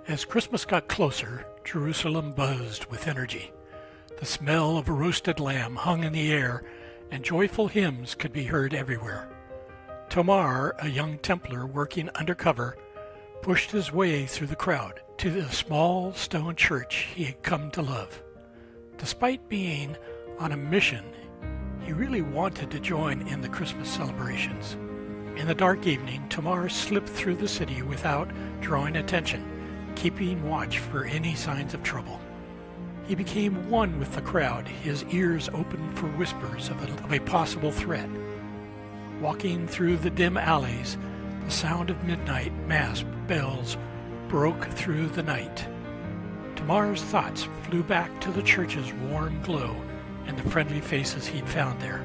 As Christmas got closer, Jerusalem buzzed with energy. The smell of a roasted lamb hung in the air, and joyful hymns could be heard everywhere. Tomar, a young Templar working undercover, pushed his way through the crowd to the small stone church he had come to love. Despite being on a mission, he really wanted to join in the Christmas celebrations. In the dark evening, Tomar slipped through the city without drawing attention, keeping watch for any signs of trouble. He became one with the crowd, his ears open for whispers of a possible threat. Walking through the dim alleys, the sound of midnight mass bells broke through the night. Tomar's thoughts flew back to the church's warm glow and the friendly faces he'd found there.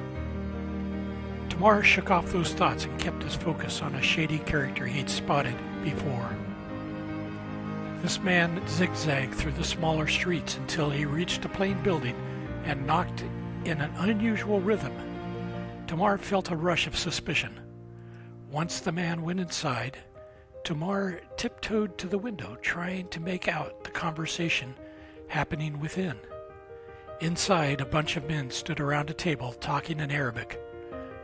Tomar shook off those thoughts and kept his focus on a shady character he'd spotted before. This man zigzagged through the smaller streets until he reached a plain building and knocked in an unusual rhythm. Tomar felt a rush of suspicion. Once the man went inside, Tomar tiptoed to the window, trying to make out the conversation happening within. Inside, a bunch of men stood around a table talking in Arabic,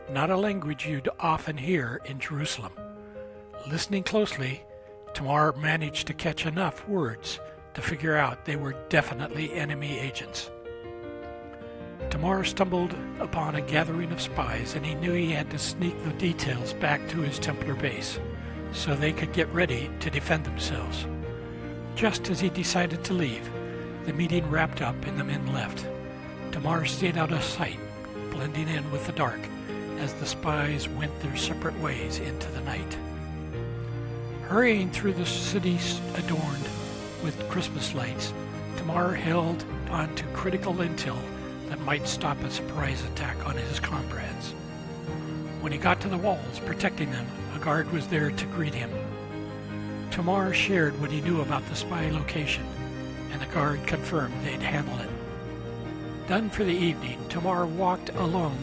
not a language you'd often hear in Jerusalem. Listening closely, Tomar managed to catch enough words to figure out they were definitely enemy agents. Tomar stumbled upon a gathering of spies, and he knew he had to sneak the details back to his Templar base so they could get ready to defend themselves. Just as he decided to leave, the meeting wrapped up and the men left. Tomar stayed out of sight, blending in with the dark as the spies went their separate ways into the night. Hurrying through the city adorned with Christmas lights, Tomar held on to critical intel that might stop a surprise attack on his comrades. When he got to the walls protecting them, a guard was there to greet him. Tomar shared what he knew about the spy location, and the guard confirmed they'd handle it. Done for the evening, Tomar walked along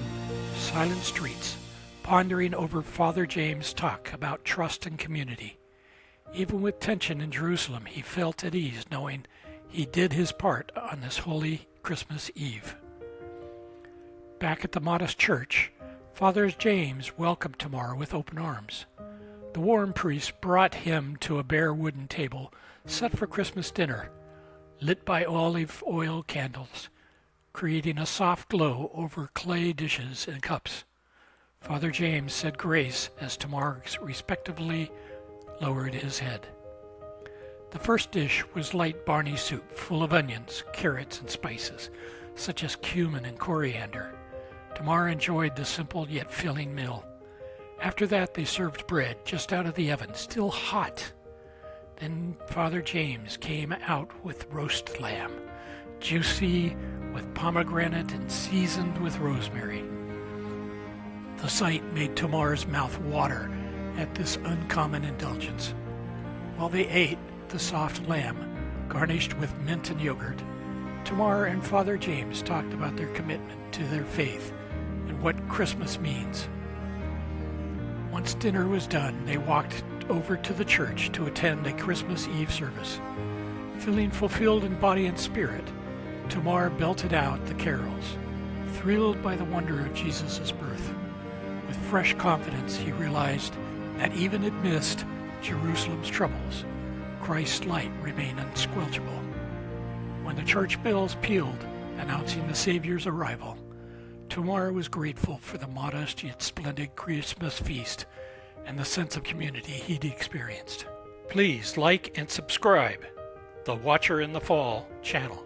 silent streets, pondering over Father James' talk about trust and community. Even with tension in Jerusalem, he felt at ease knowing he did his part on this holy Christmas Eve. Back at the modest church, Father James welcomed Tomar with open arms. The warm priest brought him to a bare wooden table set for Christmas dinner, lit by olive oil candles, creating a soft glow over clay dishes and cups. Father James said grace as Tomar respectfully lowered his head. The first dish was light Barney soup full of onions, carrots, and spices, such as cumin and coriander. Tomar enjoyed the simple yet filling meal. After that, they served bread just out of the oven, still hot. Then Father James came out with roast lamb, juicy with pomegranate and seasoned with rosemary. The sight made Tomar's mouth water at this uncommon indulgence. While they ate the soft lamb, garnished with mint and yogurt, Tomar and Father James talked about their commitment to their faith and what Christmas means. Once dinner was done, they walked over to the church to attend a Christmas Eve service. Feeling fulfilled in body and spirit, Tomar belted out the carols, thrilled by the wonder of Jesus' birth. With fresh confidence, he realized that even amidst Jerusalem's troubles, Christ's light remained unsquelchable. When the church bells pealed, announcing the Savior's arrival, Tomar was grateful for the modest yet splendid Christmas feast and the sense of community he'd experienced. Please like and subscribe the Watcher in the Fall channel.